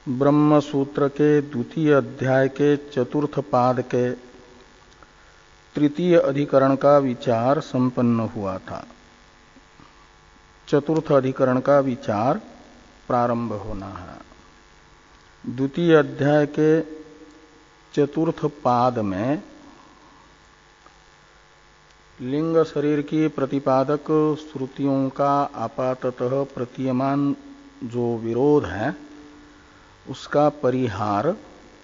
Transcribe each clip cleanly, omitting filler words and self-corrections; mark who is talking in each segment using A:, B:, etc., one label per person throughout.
A: ब्रह्म सूत्र के द्वितीय अध्याय के चतुर्थ पाद के तृतीय अधिकरण का विचार संपन्न हुआ था। चतुर्थ अधिकरण का विचार प्रारंभ होना है। द्वितीय अध्याय के चतुर्थ पाद में लिंग शरीर की प्रतिपादक श्रुतियों का आपाततः प्रतीयमान जो विरोध है उसका परिहार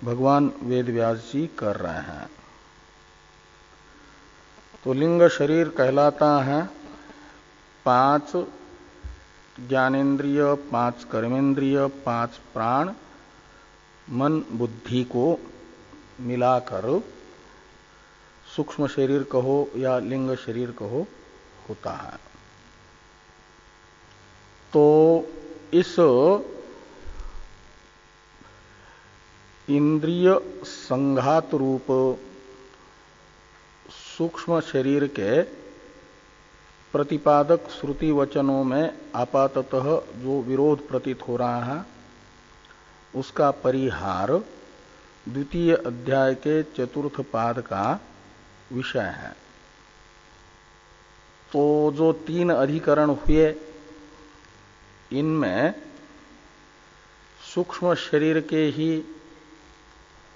A: भगवान वेदव्यास जी कर रहे हैं। तो लिंग शरीर कहलाता है 5 ज्ञानेन्द्रिय, 5 कर्मेंद्रिय, 5 प्राण, मन बुद्धि को मिलाकर सूक्ष्म शरीर कहो या लिंग शरीर कहो होता है। तो इस इंद्रिय संघात रूप सूक्ष्म शरीर के प्रतिपादक श्रुति वचनों में आपाततः जो विरोध प्रतीत हो रहा है उसका परिहार द्वितीय अध्याय के चतुर्थ पाद का विषय है। तो जो 3 अधिकरण हुए इनमें सूक्ष्म शरीर के ही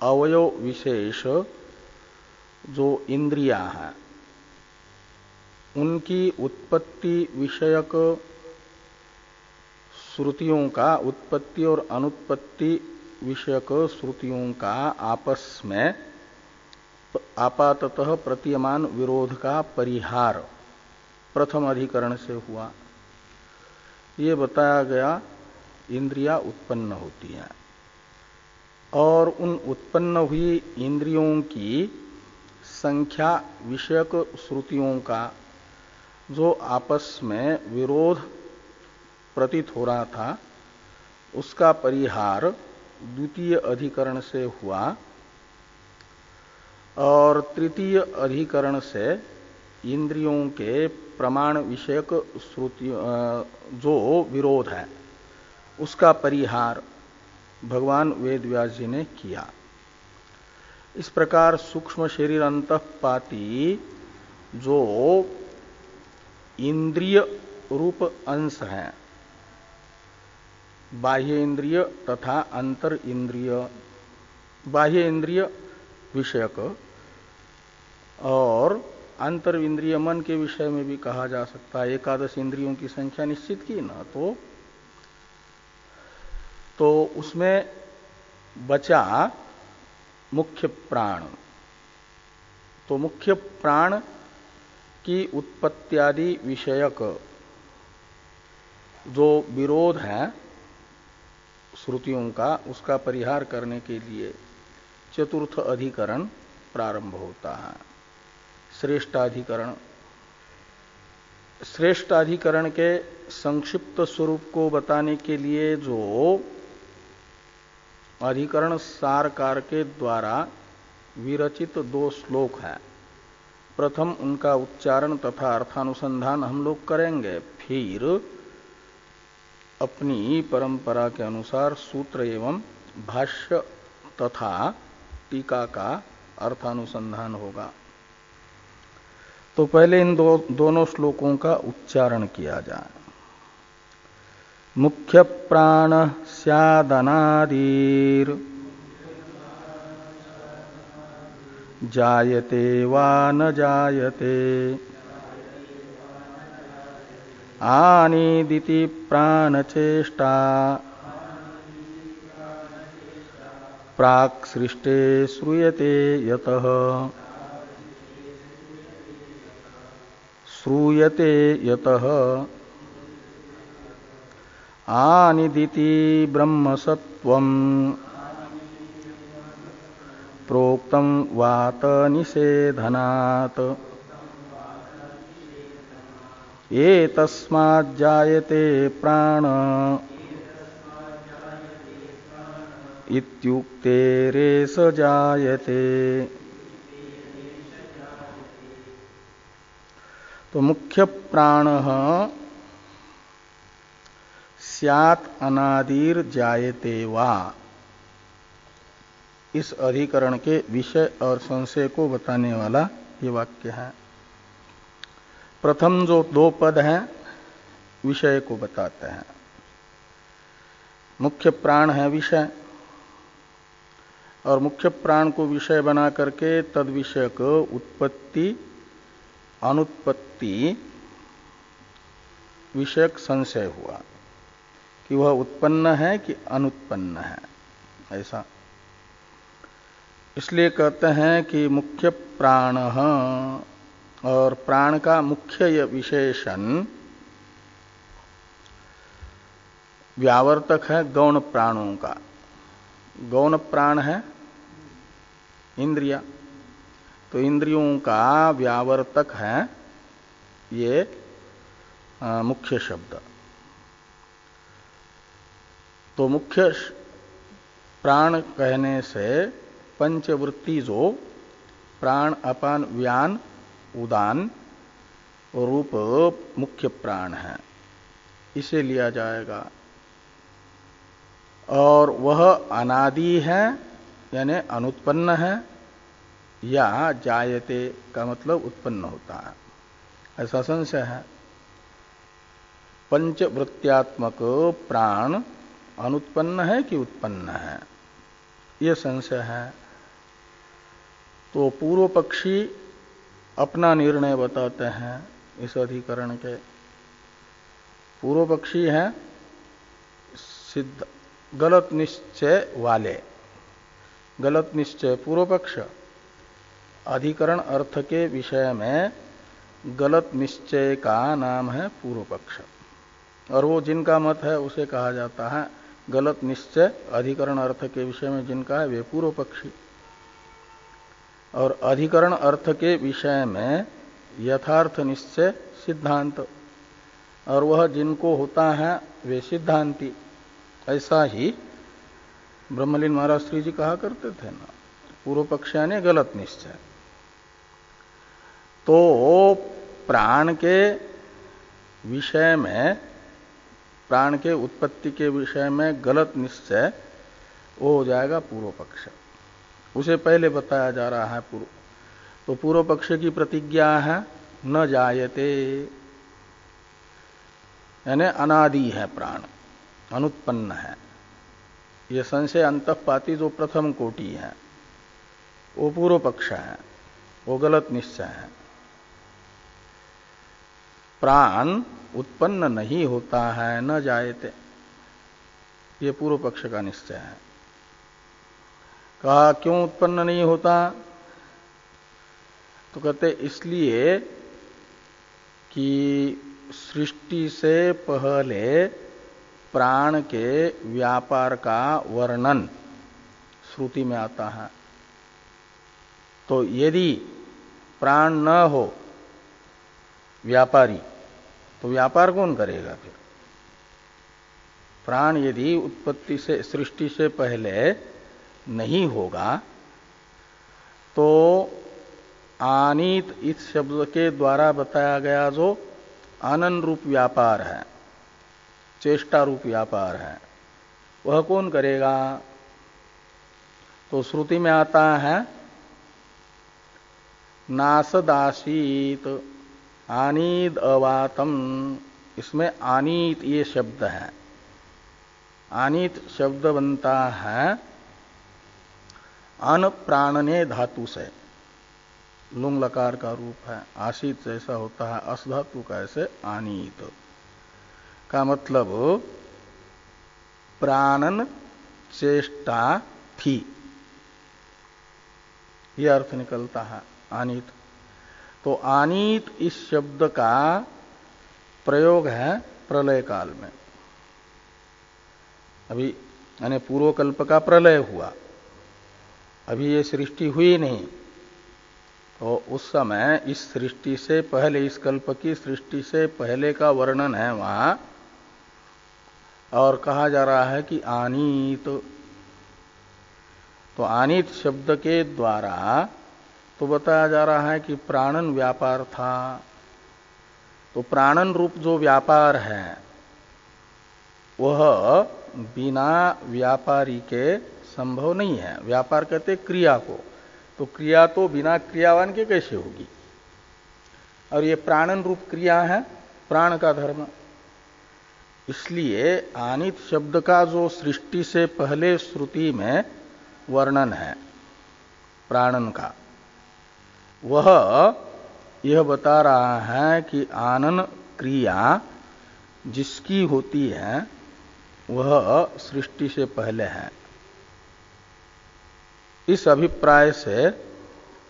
A: अवयव विशेष जो इंद्रिया है उनकी उत्पत्ति विषयक श्रुतियों का, उत्पत्ति और अनुत्पत्ति विषयक श्रुतियों का आपस में आपाततः प्रतीयमान विरोध का परिहार प्रथम अधिकरण से हुआ। ये बताया गया इंद्रियां उत्पन्न होती हैं और उन उत्पन्न हुई इंद्रियों की संख्या विषयक श्रुतियों का जो आपस में विरोध प्रतीत हो रहा था उसका परिहार द्वितीय अधिकरण से हुआ और तृतीय अधिकरण से इंद्रियों के प्रमाण विषयक श्रुति जो विरोध है उसका परिहार भगवान वेदव्यास जी ने किया। इस प्रकार सूक्ष्म शरीर अंतःपाती जो इंद्रिय रूप अंश है, बाह्य इंद्रिय तथा अंतर इंद्रिय, बाह्य इंद्रिय विषयक और अंतर इंद्रिय मन के विषय में भी कहा जा सकता है। 11 इंद्रियों की संख्या निश्चित की ना तो उसमें बचा मुख्य प्राण। तो मुख्य प्राण की उत्पत्त्यादि विषयक जो विरोध है श्रुतियों का उसका परिहार करने के लिए चतुर्थ अधिकरण प्रारंभ होता है। श्रेष्ठाधिकरण। श्रेष्ठाधिकरण के संक्षिप्त स्वरूप को बताने के लिए जो अधिकरण सारकार के द्वारा विरचित 2 श्लोक हैं, प्रथम उनका उच्चारण तथा अर्थानुसंधान हम लोग करेंगे, फिर अपनी परंपरा के अनुसार सूत्र एवं भाष्य तथा टीका का अर्थानुसंधान होगा। तो पहले इन दोनों श्लोकों का उच्चारण किया जाए। मुख्य प्राण स्यादनादिर जायते वा न जायते आनीदिति प्राणचेष्टा प्राक् सृष्टे श्रूयते यतः आनिदिति ब्रह्मसत्वं प्रोक्तं वात निषेधनात् एतस्मात् जायते प्राण इत्युक्ते रेष जायते। तो मुख्य प्राण स्यात् अनादिर जायते वा, इस अधिकरण के विषय और संशय को बताने वाला ये वाक्य है। प्रथम जो दो पद हैं विषय को बताते हैं। मुख्य प्राण है विषय, और मुख्य प्राण को विषय बना करके तद विषयक उत्पत्ति अनुत्पत्ति विषयक संशय हुआ कि वह उत्पन्न है कि अनुत्पन्न है, ऐसा। इसलिए कहते हैं कि मुख्य प्राण और प्राण का मुख्य विशेषण व्यावर्तक है गौण प्राणों का। गौण प्राण है इंद्रिया, तो इंद्रियों का व्यावर्तक है ये मुख्य शब्द। तो मुख्य प्राण कहने से पंचवृत्ति जो प्राण अपान व्यान उदान रूप मुख्य प्राण है, इसे लिया जाएगा। और वह अनादि है यानी अनुत्पन्न है, या जायते का मतलब उत्पन्न होता है, ऐसा संशय है। पंचवृत्त्यात्मक प्राण अनुत्पन्न है कि उत्पन्न है, यह संशय है। तो पूर्व पक्षी अपना निर्णय बताते हैं इस अधिकरण के। पूर्व पक्षी हैं सिद्ध गलत निश्चय वाले। गलत निश्चय पूर्व पक्ष, अधिकरण अर्थ के विषय में गलत निश्चय का नाम है पूर्व पक्ष, और वो जिनका मत है उसे कहा जाता है गलत निश्चय। अधिकरण अर्थ के विषय में जिनका है वे पूर्व पक्षी, और अधिकरण अर्थ के विषय में यथार्थ निश्चय सिद्धांत, और वह जिनको होता है वे सिद्धांती। ऐसा ही ब्रह्मलीन महाराज श्री जी कहा करते थे ना, पूर्व पक्ष यानी गलत निश्चय। तो प्राण के विषय में, प्राण के उत्पत्ति के विषय में गलत निश्चय वो हो जाएगा पूर्व पक्ष। उसे पहले बताया जा रहा है पूर्व। तो पूर्व पक्ष की प्रतिज्ञा है न जायते, यानी अनादि है प्राण, अनुत्पन्न है। यह संशय अंतःपाती जो प्रथम कोटि है वो पूर्व पक्ष है, वो गलत निश्चय है। प्राण उत्पन्न नहीं होता है, न जायते, ये पूर्व पक्ष का निश्चय है। कहा क्यों उत्पन्न नहीं होता? तो कहते इसलिए कि सृष्टि से पहले प्राण के व्यापार का वर्णन श्रुति में आता है। तो यदि प्राण न हो व्यापारी, तो व्यापार कौन करेगा फिर? प्राण यदि उत्पत्ति से, सृष्टि से पहले नहीं होगा, तो आनीत इस शब्द के द्वारा बताया गया जो आनंद रूप व्यापार है, चेष्टा रूप व्यापार है, वह कौन करेगा? तो श्रुति में आता है नासदासीत आनीद अवातम, इसमें आनीत ये शब्द है। आनीत शब्द बनता है अन प्राणने धातु से, लुंग लकार का रूप है, आशीत जैसा होता है, अस धातु का, ऐसे आनीत का मतलब प्राणन चेष्टा थी, यह अर्थ निकलता है आनीत। तो आनीत इस शब्द का प्रयोग है प्रलय काल में। अभी यानी पूर्वकल्प का प्रलय हुआ, अभी ये सृष्टि हुई नहीं, तो उस समय इस सृष्टि से पहले, इस कल्प की सृष्टि से पहले का वर्णन है वहां, और कहा जा रहा है कि आनीत। तो आनीत शब्द के द्वारा तो बताया जा रहा है कि प्राणन व्यापार था। तो प्राणन रूप जो व्यापार है वह बिना व्यापारी के संभव नहीं है। व्यापार कहते क्रिया को, तो क्रिया तो बिना क्रियावान के कैसे होगी? और ये प्राणन रूप क्रिया है, प्राण का धर्म। इसलिए आनित शब्द का जो सृष्टि से पहले श्रुति में वर्णन है प्राणन का, वह यह बता रहा है कि आनन क्रिया जिसकी होती है वह सृष्टि से पहले है। इस अभिप्राय से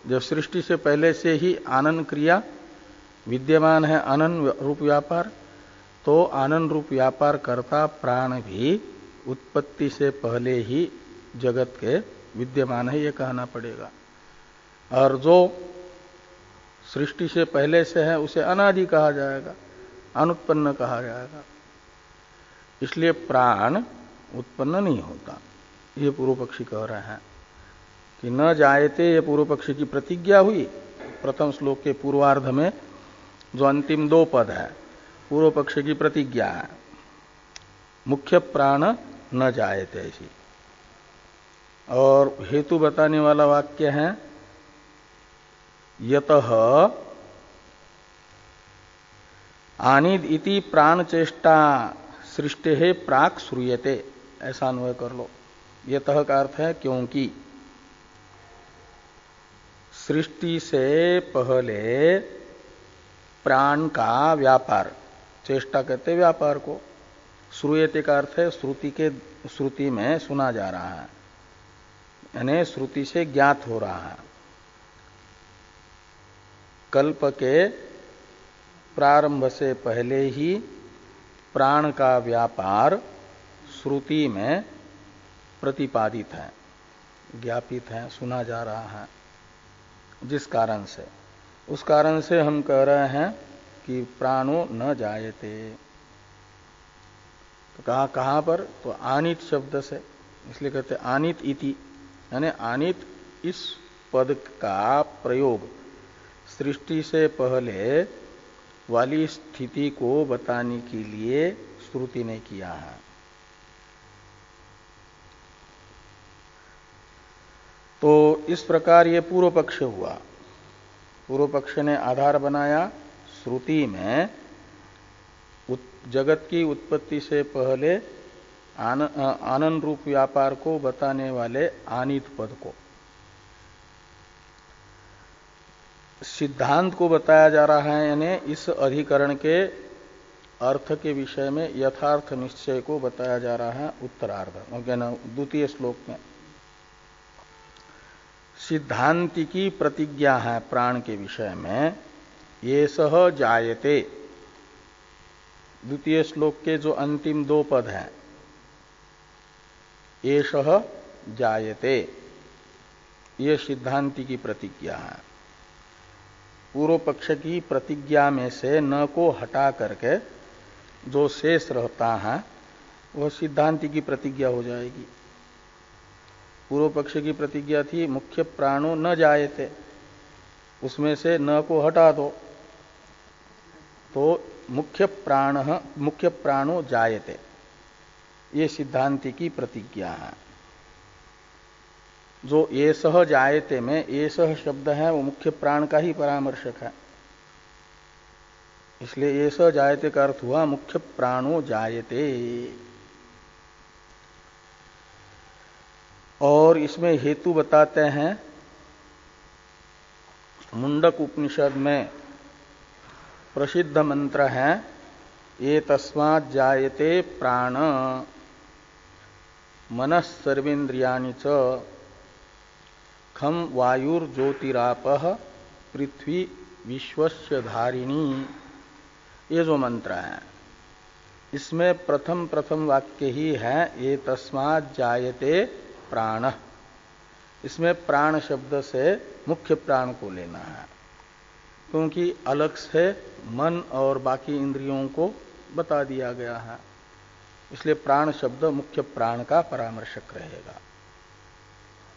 A: जब सृष्टि से पहले से ही आनन क्रिया विद्यमान है, आनन रूप व्यापार, तो आनन रूप व्यापार करता प्राण भी उत्पत्ति से पहले ही जगत के विद्यमान है, ये कहना पड़ेगा। और जो सृष्टि से पहले से है उसे अनादि कहा जाएगा, अनुत्पन्न कहा जाएगा। इसलिए प्राण उत्पन्न नहीं होता, ये पूर्व पक्षी कह रहे हैं कि न जायते। ये पूर्व पक्षी की प्रतिज्ञा हुई प्रथम श्लोक के पूर्वार्ध में, जो अंतिम दो पद है पूर्व पक्ष की प्रतिज्ञा है, मुख्य प्राण न जायते ऐसी। और हेतु बताने वाला वाक्य है यतः आनिद इति प्राण चेष्टा सृष्टि प्राक श्रूयते, ऐसा अन्वय कर लो। यतः का अर्थ है क्योंकि सृष्टि से पहले प्राण का व्यापार, चेष्टा कहते व्यापार को, श्रूयते का अर्थ है श्रुति में सुना जा रहा है, यानी श्रुति से ज्ञात हो रहा है। कल्प के प्रारंभ से पहले ही प्राण का व्यापार श्रुति में प्रतिपादित है, ज्ञापित है, सुना जा रहा है। जिस कारण से, उस कारण से हम कह रहे हैं कि प्राणो न जायते। तो कहां पर? तो आनित शब्द से, इसलिए कहते आनित इति, यानी आनित इस पद का प्रयोग सृष्टि से पहले वाली स्थिति को बताने के लिए श्रुति ने किया है। तो इस प्रकार ये पूर्व पक्ष हुआ। पूर्व पक्ष ने आधार बनाया श्रुति में जगत की उत्पत्ति से पहले आनंद रूप व्यापार को बताने वाले आनित पद को। सिद्धांत को बताया जा रहा है, यानी इस अधिकरण के अर्थ के विषय में यथार्थ निश्चय को बताया जा रहा है उत्तरार्ध, द्वितीय श्लोक में। सिद्धांति की प्रतिज्ञा है प्राण के विषय में, ये सह जायते। द्वितीय श्लोक के जो अंतिम दो पद हैं, ये सह जायते, ये सिद्धांति की प्रतिज्ञा है। पूर्व पक्ष की प्रतिज्ञा में से न को हटा करके जो शेष रहता है वह सिद्धांति की प्रतिज्ञा हो जाएगी। पूर्व पक्ष की प्रतिज्ञा थी मुख्य प्राणो न जायते, उसमें से न को हटा दो तो मुख्य प्राणो जायते, ये सिद्धांति की प्रतिज्ञा है। जो ये सह जायते में ये सह शब्द है वो मुख्य प्राण का ही परामर्शक है, इसलिए ये सह जायते का अर्थ हुआ मुख्य प्राणो जायते। और इसमें हेतु बताते हैं मुंडक उपनिषद में प्रसिद्ध मंत्र है ये तस्मात् जायते प्राण मनः सर्वेन्द्रियाणि च खम वायुर्ज्योतिरापः पृथ्वी विश्वस्य धारिणी। ये जो मंत्र है इसमें प्रथम वाक्य ही है ये तस्मात् जायते प्राण। इसमें प्राण शब्द से मुख्य प्राण को लेना है, क्योंकि अलग से मन और बाकी इंद्रियों को बता दिया गया है, इसलिए प्राण शब्द मुख्य प्राण का परामर्शक रहेगा।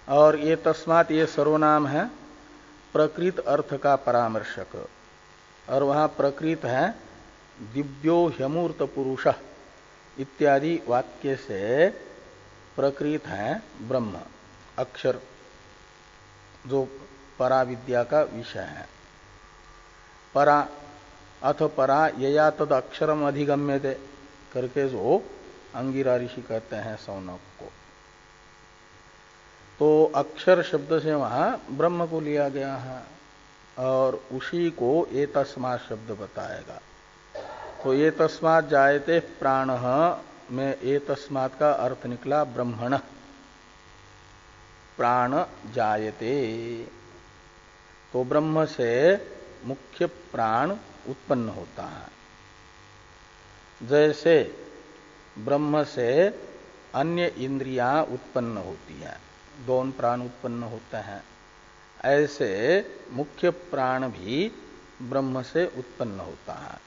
A: और ये तस्मात् ये सर्वनाम है प्रकृत अर्थ का परामर्शक, और वहां प्रकृत है दिव्यो ह्यमूर्त पुरुष इत्यादि वाक्य से प्रकृत है ब्रह्म, अक्षर जो पराविद्या का विषय है। परा अथ परा यया तद अक्षरम अधिगम्यते करके जो अंगिरा ऋषि कहते हैं सौनक को, तो अक्षर शब्द से वहां ब्रह्म को लिया गया है और उसी को एतस्मात् शब्द बताएगा। तो एतस्मात् जायते प्राणः में एतस्मात् का अर्थ निकला ब्रह्मण, प्राण जायते। तो ब्रह्म से मुख्य प्राण उत्पन्न होता है, जैसे ब्रह्म से अन्य इंद्रियां उत्पन्न होती हैं, दोन प्राण उत्पन्न होते हैं, ऐसे मुख्य प्राण भी ब्रह्म से उत्पन्न होता है।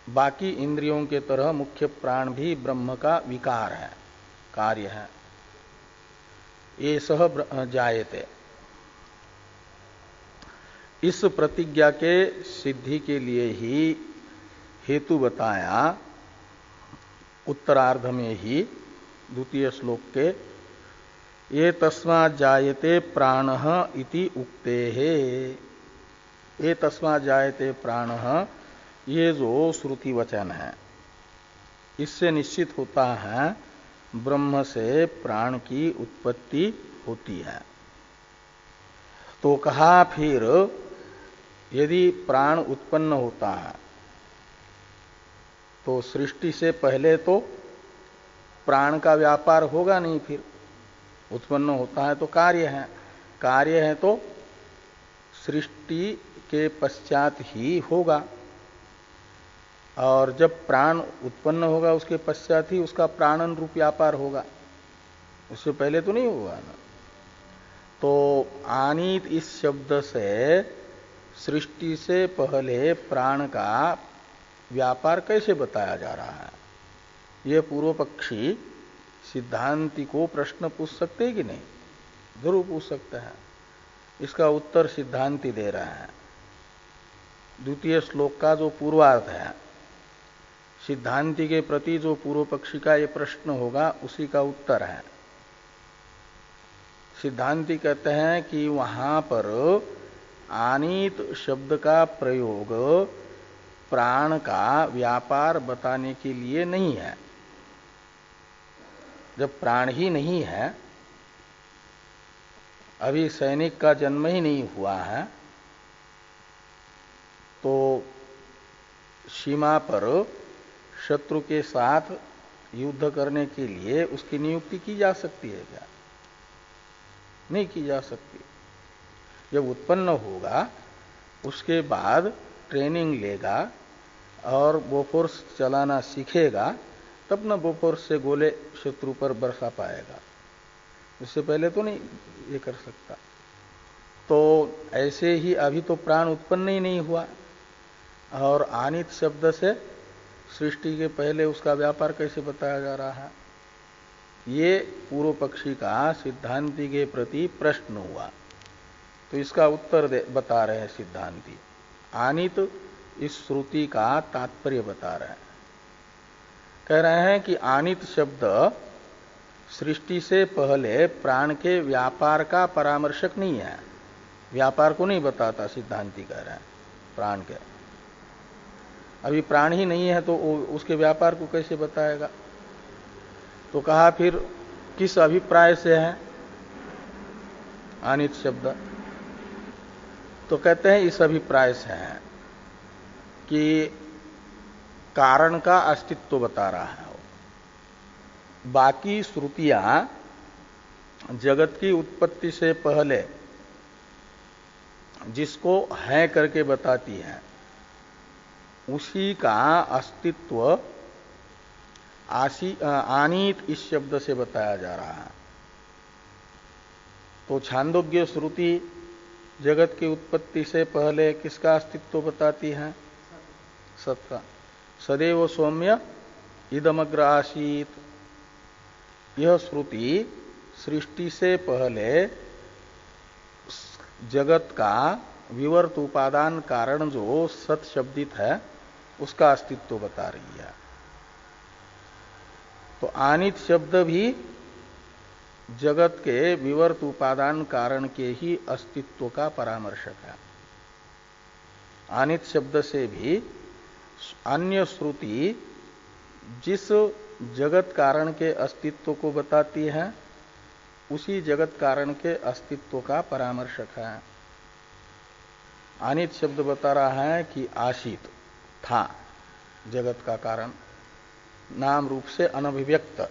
A: बाकी इंद्रियों के तरह मुख्य प्राण भी ब्रह्म का विकार है, कार्य है। ये सह जायते, इस प्रतिज्ञा के सिद्धि के लिए ही हेतु बताया उत्तरार्ध में ही द्वितीय श्लोक के, ये तस्मात् जायते प्राणः इति उक्ते है। ये तस्मात् जायते प्राणः, ये जो श्रुति वचन है इससे निश्चित होता है ब्रह्म से प्राण की उत्पत्ति होती है। तो कहा फिर यदि प्राण उत्पन्न होता है तो सृष्टि से पहले तो प्राण का व्यापार होगा नहीं, फिर उत्पन्न होता है तो कार्य है, कार्य है तो सृष्टि के पश्चात ही होगा, और जब प्राण उत्पन्न होगा उसके पश्चात ही उसका प्राणन रूप व्यापार होगा, उससे पहले तो नहीं होगा ना। तो आनीत इस शब्द से सृष्टि से पहले प्राण का व्यापार कैसे बताया जा रहा है, ये पूर्व पक्षी सिद्धांति को प्रश्न पूछ सकते हैं कि नहीं? जरूर पूछ सकते हैं। इसका उत्तर सिद्धांति दे रहा है। द्वितीय श्लोक का जो पूर्वार्ध है, सिद्धांति के प्रति जो पूर्व पक्षी का ये प्रश्न होगा उसी का उत्तर है। सिद्धांति कहते हैं कि वहां पर आनीत शब्द का प्रयोग प्राण का व्यापार बताने के लिए नहीं है। जब प्राण ही नहीं है, अभी सैनिक का जन्म ही नहीं हुआ है, तो सीमा पर शत्रु के साथ युद्ध करने के लिए उसकी नियुक्ति की जा सकती है क्या? नहीं की जा सकती। जब उत्पन्न होगा उसके बाद ट्रेनिंग लेगा और बोफोर्स चलाना सीखेगा, तब न बोफोर्स से गोले शत्रु पर बरसा पाएगा, उससे पहले तो नहीं ये कर सकता। तो ऐसे ही अभी तो प्राण उत्पन्न ही नहीं हुआ, और आनित शब्द से सृष्टि के पहले उसका व्यापार कैसे बताया जा रहा है? ये पूर्व पक्षी का सिद्धांति के प्रति प्रश्न हुआ, तो इसका उत्तर बता रहे हैं सिद्धांति। आनित इस श्रुति का तात्पर्य बता रहे हैं। कह रहे हैं कि आनित शब्द सृष्टि से पहले प्राण के व्यापार का परामर्शक नहीं है, व्यापार को नहीं बताता। सिद्धांति कह रहे हैं प्राण के, अभी प्राण ही नहीं है तो उसके व्यापार को कैसे बताएगा? तो कहा फिर किस अभिप्राय से है आनित शब्द? तो कहते हैं इस अभिप्राय से है कि कारण का अस्तित्व बता रहा है। बाकी श्रुतियां जगत की उत्पत्ति से पहले जिसको है करके बताती हैं, उसी का अस्तित्व आनीत इस शब्द से बताया जा रहा है। तो छांदोग्य श्रुति जगत की उत्पत्ति से पहले किसका अस्तित्व बताती है? सत का। सदैव सौम्य इदमग्र आसीत, यह श्रुति सृष्टि से पहले जगत का विवर्त उपादान कारण जो सत शब्दित है उसका अस्तित्व बता रही है। तो आनित शब्द भी जगत के विवर्त उपादान कारण के ही अस्तित्व का परामर्शक है। आनित शब्द से भी अन्य श्रुति जिस जगत कारण के अस्तित्व को बताती है उसी जगत कारण के अस्तित्व का परामर्शक है। आनित शब्द बता रहा है कि आशित था जगत का कारण, नाम रूप से अनभिव्यक्त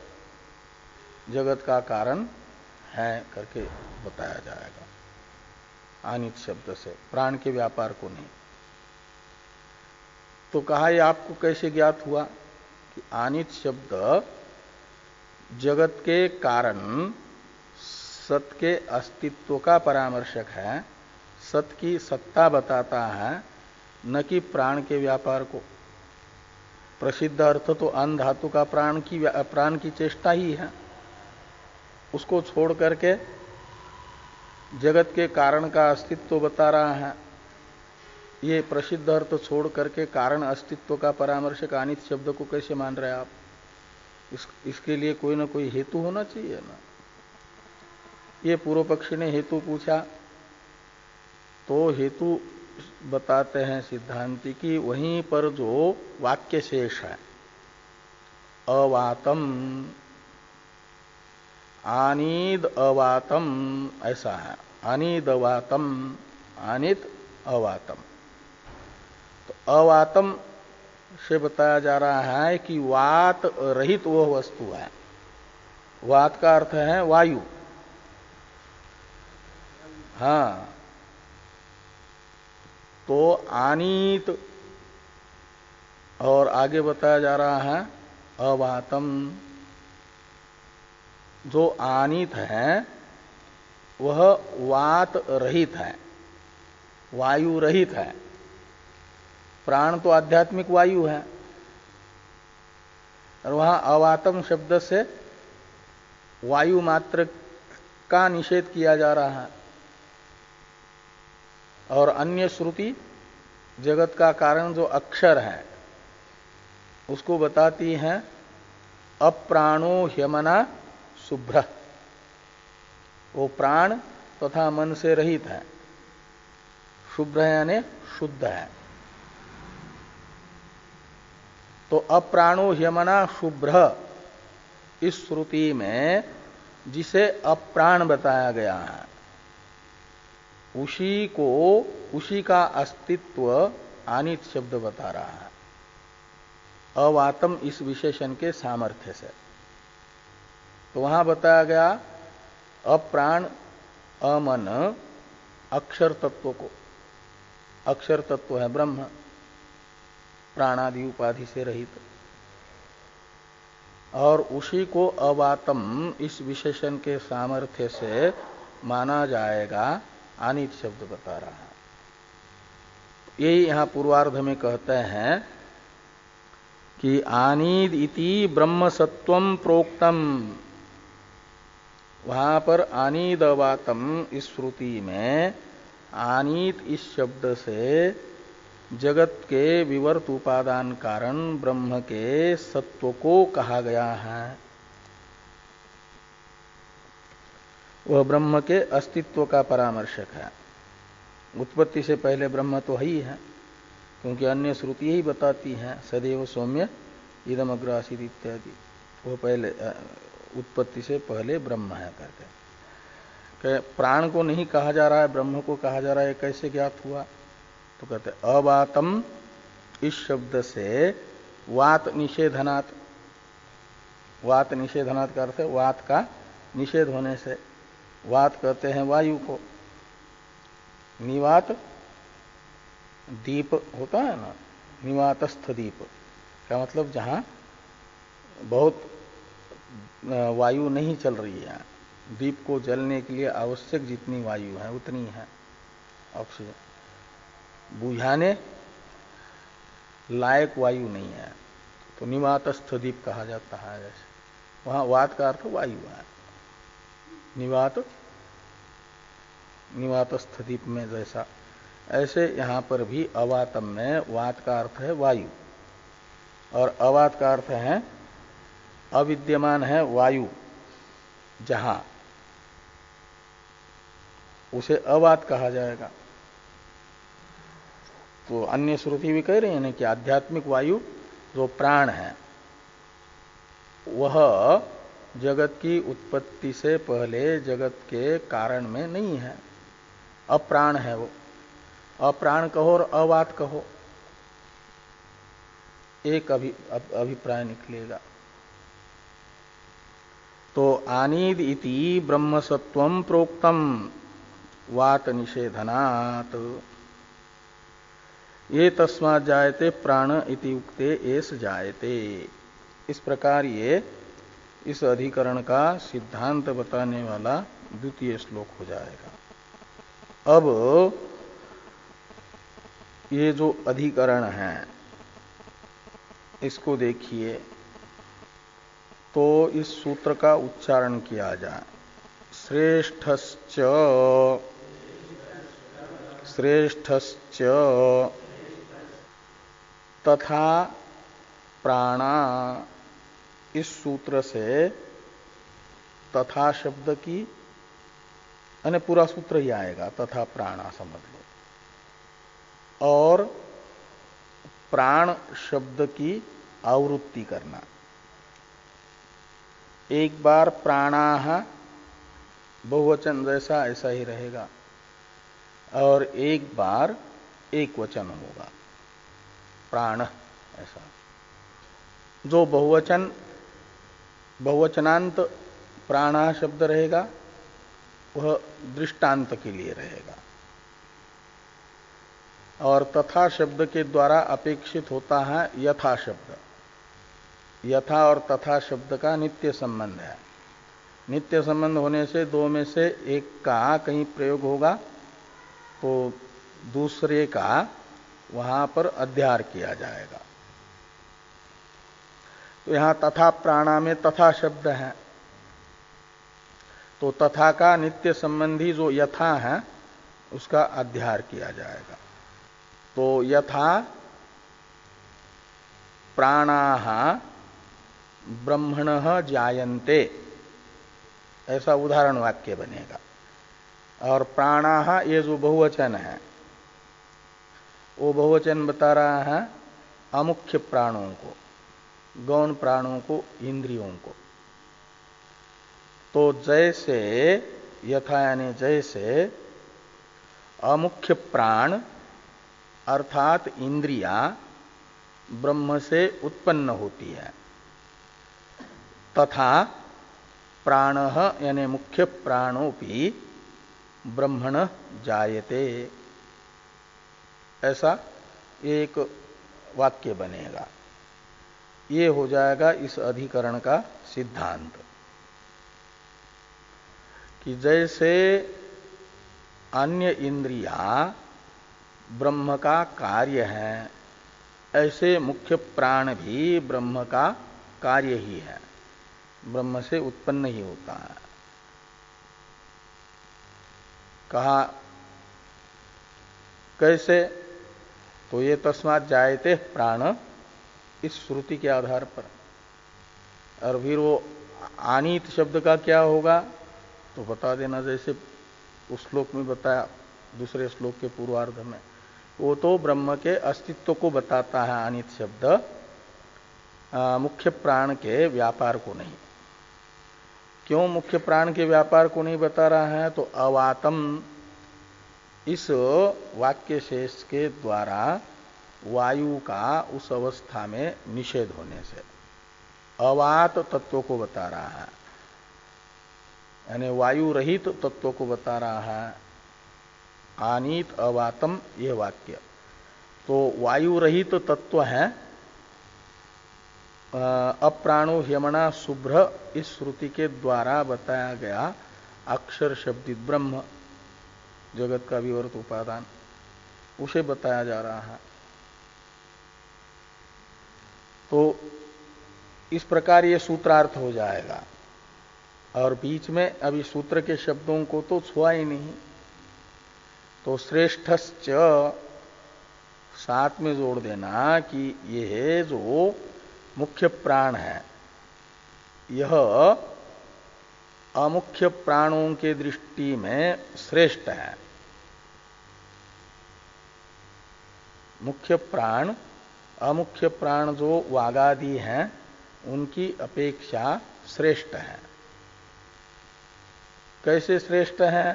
A: जगत का कारण है करके बताया जाएगा आनित शब्द से, प्राण के व्यापार को नहीं। तो कहा यह आपको कैसे ज्ञात हुआ कि आनित शब्द जगत के कारण सत के अस्तित्व का परामर्शक है, सत की सत्ता बताता है, न कि प्राण के व्यापार को। प्रसिद्ध अर्थ तो अन धातु का प्राण की चेष्टा ही है, उसको छोड़ करके जगत के कारण का अस्तित्व बता रहा है। ये प्रसिद्ध अर्थ छोड़ करके कारण अस्तित्व का परामर्शक आनित शब्द को कैसे मान रहे हैं आप? इसके लिए कोई ना कोई हेतु होना चाहिए ना। ये पूर्व पक्षी ने हेतु पूछा तो हेतु बताते हैं सिद्धांति की वहीं पर जो वाक्य शेष है अवातम, आनीद अवातम ऐसा है, आनीद अवातम, आनित अवातम। तो अवातम से बताया जा रहा है कि वात रहित वह वस्तु है। वात का अर्थ है वायु। हाँ, तो आनीत और आगे बताया जा रहा है अवातम। जो आनीत है वह वात रहित है, वायु रहित है। प्राण तो आध्यात्मिक वायु है और वहां अवातम शब्द से वायु मात्र का निषेध किया जा रहा है। और अन्य श्रुति जगत का कारण जो अक्षर है उसको बताती है अप्राणो ह्यमना शुभ्र, वो प्राण तथा मन से रहित है, शुभ्र है यानी शुद्ध है। तो अप्राणो ह्यमना शुभ्र इस श्रुति में जिसे अप्राण बताया गया है उसी का अस्तित्व आनित शब्द बता रहा है अवातम इस विशेषण के सामर्थ्य से। तो वहां बताया गया अप्राण अमन अक्षर तत्व को, अक्षर तत्व है ब्रह्म, प्राणादि उपाधि से रहित, और उसी को अवातम इस विशेषण के सामर्थ्य से माना जाएगा आनित शब्द बता रहा है। यही यहां पूर्वार्ध में कहते हैं कि आनीद इति ब्रह्म सत्वम प्रोक्तम। वहां पर आनीद अवातम इस श्रुति में आनीत इस शब्द से जगत के विवर्त उपादान कारण ब्रह्म के सत्व को कहा गया है। वह ब्रह्म के अस्तित्व का परामर्शक है। उत्पत्ति से पहले ब्रह्म तो है ही है, क्योंकि अन्य श्रुति यही बताती है सदैव सौम्य इदम अग्र आसीत् इत्यादि। वो पहले उत्पत्ति से पहले ब्रह्म है करके। प्राण को नहीं कहा जा रहा है, ब्रह्म को कहा जा रहा है, कैसे ज्ञात हुआ? तो कहते अवातम इस शब्द से वात निषेधनात्, वात निषेधनात् का अर्थ है वात का निषेध होने से। वात कहते हैं वायु को, निवात दीप होता है ना, निवातस्थ दीप का मतलब जहां बहुत वायु नहीं चल रही है, दीप को जलने के लिए आवश्यक जितनी वायु है उतनी है ऑक्सीजन, बुझाने लायक वायु नहीं है, तो निवातस्थ दीप कहा जाता है। जैसे वहां वात का अर्थ वायु है, निवातस्थ दीप में जैसा, ऐसे यहां पर भी अवातम में वात का अर्थ है वायु और अवात का अर्थ है अविद्यमान है वायु जहां, उसे अवात कहा जाएगा। तो अन्य श्रुति भी कह रही है ना कि आध्यात्मिक वायु जो प्राण है वह जगत की उत्पत्ति से पहले जगत के कारण में नहीं है, अप्राण है वो। अप्राण कहो और अवात कहो, एक अभिप्राय निकलेगा। तो आनीद इति ब्रह्मसत्वम प्रोक्तम वात निषेधनात्, ये तस्मात् जायते प्राण इति उक्ते एस जायते। इस प्रकार ये इस अधिकरण का सिद्धांत बताने वाला द्वितीय श्लोक हो जाएगा। अब ये जो अधिकरण है इसको देखिए, तो इस सूत्र का उच्चारण किया जाए। श्रेष्ठश्च श्रेष्ठश्च तथा प्राणा, इस सूत्र से तथा शब्द की, यानी पूरा सूत्र ही आएगा, तथा प्राणा समझ लो, और प्राण शब्द की आवृत्ति करना। एक बार प्राणाः बहुवचन जैसा ऐसा ही रहेगा, और एक बार एक वचन होगा प्राण ऐसा। जो बहुवचनांत प्राणः शब्द रहेगा वह दृष्टांत के लिए रहेगा, और तथा शब्द के द्वारा अपेक्षित होता है यथा शब्द। यथा और तथा शब्द का नित्य संबंध है। नित्य संबंध होने से दो में से एक का कहीं प्रयोग होगा तो दूसरे का वहां पर अध्यार किया जाएगा। तो यहां तथा प्राणा में तथा शब्द है, तो तथा का नित्य संबंधी जो यथा है उसका अध्यार किया जाएगा। तो यथा प्राणाः ब्रह्मणः जायन्ते, ऐसा उदाहरण वाक्य बनेगा। और प्राणाः ये जो बहुवचन है वो बहुवचन बता रहा है अमुख्य प्राणों को, गौण प्राणों को, इंद्रियों को। तो जैसे यथा यानी जैसे अमुख्य प्राण अर्थात इंद्रिया ब्रह्म से उत्पन्न होती है, तथा प्राणः यानी मुख्य प्राणोपि ब्रह्मण जायते, ऐसा एक वाक्य बनेगा। ये हो जाएगा इस अधिकरण का सिद्धांत कि जैसे अन्य इंद्रिया ब्रह्म का कार्य है, ऐसे मुख्य प्राण भी ब्रह्म का कार्य ही है, ब्रह्म से उत्पन्न ही होता है। कहा कैसे? तो ये तस्मात् जायते प्राण, इस श्रुति के आधार पर। और फिर वो आनीत शब्द का क्या होगा तो बता देना, जैसे उस श्लोक में बताया, दूसरे श्लोक के पूर्वार्ध में। वो तो ब्रह्म के अस्तित्व को बताता है अनित शब्द, मुख्य प्राण के व्यापार को नहीं। क्यों मुख्य प्राण के व्यापार को नहीं बता रहा है? तो अवातम, इस वाक्य शेष के द्वारा वायु का उस अवस्था में निषेध होने से अवात तत्व को बता रहा है, यानी वायु रहित तत्व को बता रहा है। आनीत अवातम ये वाक्य तो वायु रहित तत्व है अप्राणो ह्यमना शुभ्र, इस श्रुति के द्वारा बताया गया अक्षर शब्दित ब्रह्म, जगत का विवर्त उपादान, उसे बताया जा रहा है। तो इस प्रकार ये सूत्रार्थ हो जाएगा। और बीच में अभी सूत्र के शब्दों को तो छुआ ही नहीं, तो श्रेष्ठश्च साथ में जोड़ देना कि ये जो मुख्य प्राण है यह अमुख्य प्राणों के दृष्टि में श्रेष्ठ है। मुख्य प्राण अमुख्य प्राण जो वागादि हैं उनकी अपेक्षा श्रेष्ठ है। कैसे श्रेष्ठ है?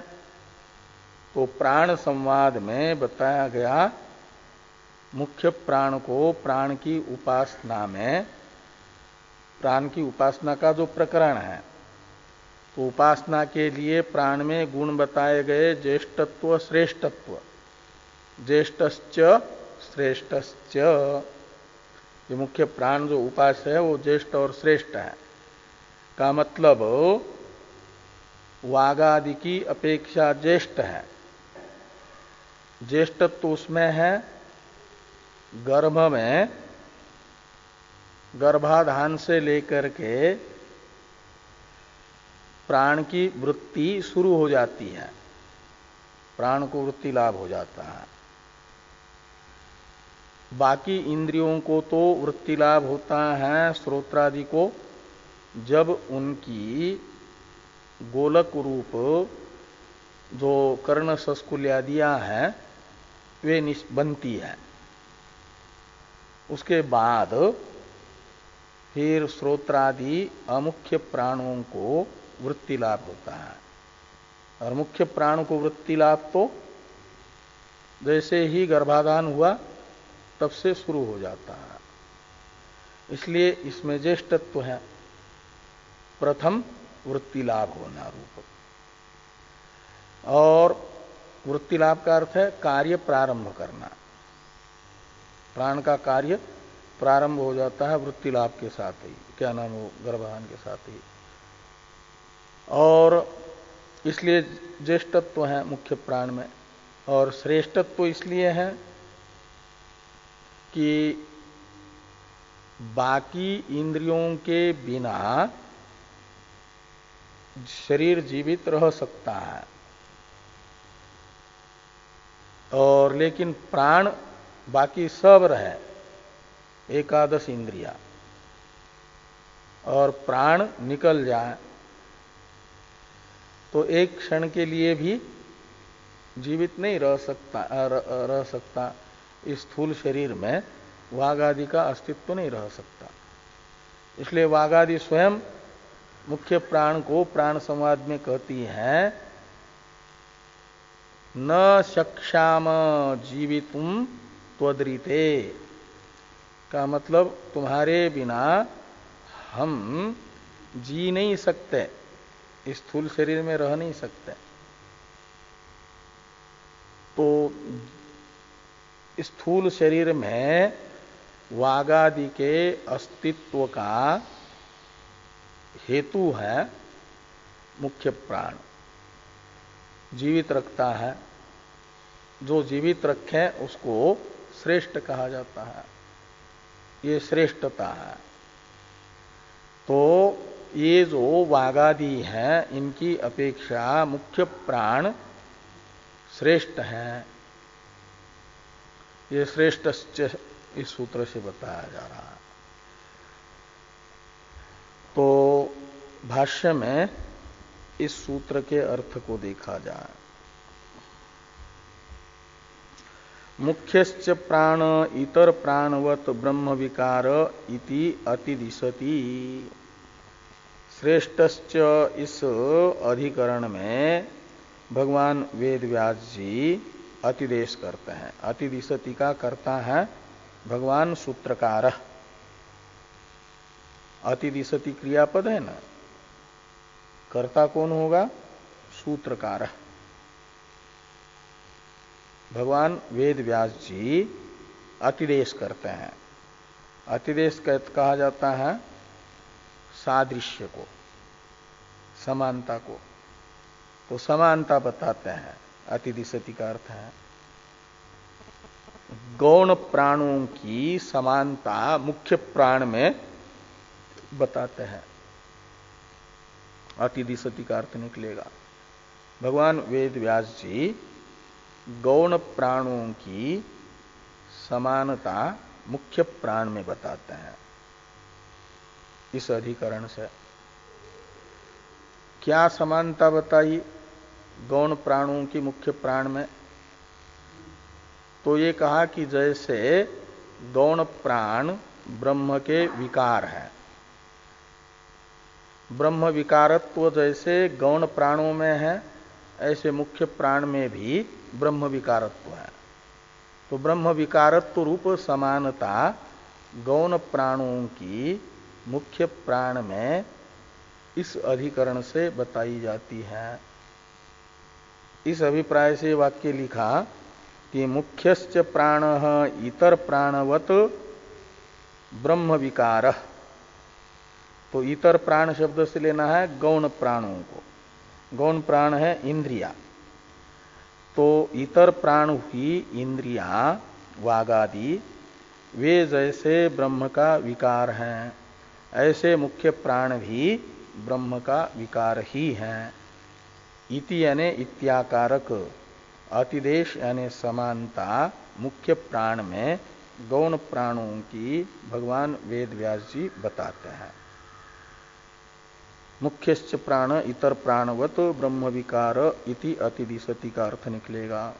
A: तो प्राण संवाद में बताया गया मुख्य प्राण को प्राण की उपासना में, प्राण की उपासना का जो प्रकरण है, तो उपासना के लिए प्राण में गुण बताए गए, ज्येष्ठत्व श्रेष्ठत्व, ज्येष्ठश्च श्रेष्ठश्च। ये मुख्य प्राण जो उपास्य है वो ज्येष्ठ और श्रेष्ठ है का मतलब वागादि की अपेक्षा ज्येष्ठ है। ज्येष्ठत्व उसमें है गर्भ में, गर्भाधान से लेकर के प्राण की वृत्ति शुरू हो जाती है, प्राण को वृत्ति लाभ हो जाता है। बाकी इंद्रियों को तो वृत्ति लाभ होता है श्रोत्रादि को जब उनकी गोलक रूप जो कर्ण सस्कुल्यादियां हैं वे बनती है। उसके बाद फिर श्रोत्रादि अमुख्य प्राणों को वृत्ति लाभ होता है। और मुख्य प्राण को वृत्ति लाभ तो जैसे ही गर्भाधान हुआ तब से शुरू हो जाता है। इसलिए इसमें ज्येष्ठत्व है, प्रथम वृत्ति लाभ होना रूप। और वृत्ति लाभ का अर्थ है कार्य प्रारंभ करना। प्राण का कार्य प्रारंभ हो जाता है वृत्ति लाभ के साथ ही, क्या नाम हो, गर्भाधान के साथ ही। और इसलिए ज्येष्ठत्व है मुख्य प्राण में। और श्रेष्ठत्व इसलिए है कि बाकी इंद्रियों के बिना शरीर जीवित रह सकता है, और लेकिन प्राण बाकी सब रहे, एकादश इंद्रिया, और प्राण निकल जाए तो एक क्षण के लिए भी जीवित नहीं रह सकता। इस स्थूल शरीर में वाघ आदि का अस्तित्व नहीं रह सकता। इसलिए वाघ आदि स्वयं मुख्य प्राण को प्राण संवाद में कहती है न शक्षाम जीवितुम त्वदृते, का मतलब तुम्हारे बिना हम जी नहीं सकते, इस स्थूल शरीर में रह नहीं सकते। तो स्थूल शरीर में वागादि के अस्तित्व का हेतु है मुख्य प्राण, जीवित रखता है। जो जीवित रखे उसको श्रेष्ठ कहा जाता है, ये श्रेष्ठता है। तो ये जो वागादि हैं इनकी अपेक्षा मुख्य प्राण श्रेष्ठ है। ये श्रेष्ठ इस सूत्र से बताया जा रहा है। तो भाष्य में इस सूत्र के अर्थ को देखा जाए। मुख्यश्च प्राण इतर प्राणवत ब्रह्म विकार इति अतिदिशति। श्रेष्ठश्च इस अधिकरण में भगवान वेद व्यास जी अतिदेश करते हैं। अतिदिशति का करता है भगवान सूत्रकार। अतिदिशति क्रियापद है ना, कर्ता कौन होगा? सूत्रकार। भगवान वेद व्यास जी अतिदेश करते हैं। अतिदेश कहा जाता है सादृश्य को, समानता को। तो समानता बताते हैं, अतिदिशति का अर्थ है गौण प्राणों की समानता मुख्य प्राण में बताते हैं। अतिदिशति का अर्थ निकलेगा भगवान वेद व्यास जी गौण प्राणों की समानता मुख्य प्राण में बताते हैं इस अधिकरण से। क्या समानता बताई गौण प्राणों की मुख्य प्राण में? तो ये कहा कि जैसे गौण प्राण ब्रह्म के विकार है, ब्रह्म विकारत्व जैसे गौण प्राणों में है, ऐसे मुख्य प्राण में भी ब्रह्म विकारत्व है। तो ब्रह्म विकारत्व रूप समानता गौण प्राणों की मुख्य प्राण में इस अधिकरण से बताई जाती है। इस अभिप्राय से वाक्य लिखा कि मुख्यश्च प्राणः इतर प्राणवत ब्रह्म विकारः। तो इतर प्राण शब्द से लेना है गौण प्राणों को। गौण प्राण है इंद्रिया, तो इतर प्राण हुई इंद्रिया वागादि, वे जैसे ब्रह्म का विकार हैं, ऐसे मुख्य प्राण भी ब्रह्म का विकार ही हैं। इति यानी इत्याकारक अतिदेश यानी समानता मुख्य प्राण में गौण प्राणों की भगवान वेद व्यास जी बताते हैं। मुख्यश्च प्राण इतर प्राणवत ब्रह्म विकार इति अतिदिशति का अर्थ निकलेगा।